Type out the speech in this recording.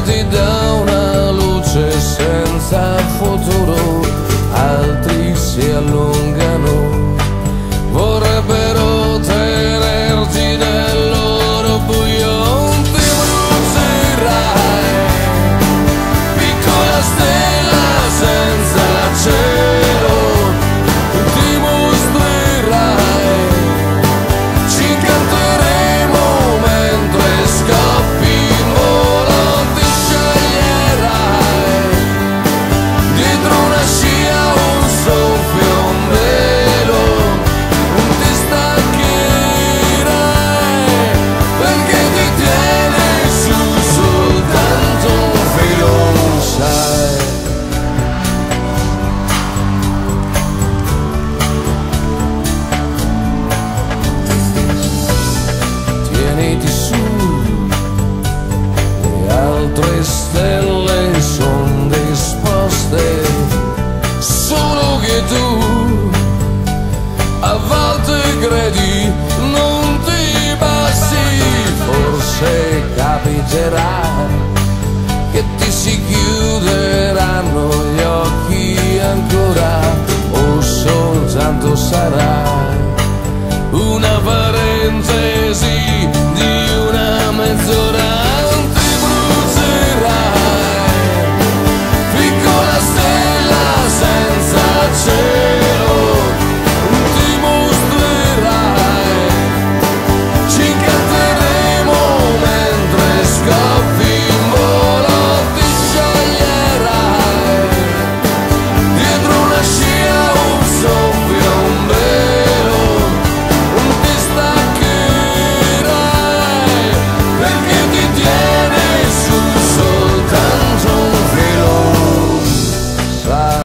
illuminati da una luce senza futuro, altri si allungano, vorrebbero tenerti nel loro buio. Ti brucerai, piccola stella senza cielo, ti mostrerai, ci canteremo mentre scappi in volo. Ti sceglierai dietro una scia, un soffio, un velo, ti staccherai perché ti tieni su soltanto un filo, sai. Tieniti su, le altre stelle son disposte, solo che tu a volte credi non ti basti. Forse capiterà che ti si chiuderanno gli occhi ancora, o soltanto sarà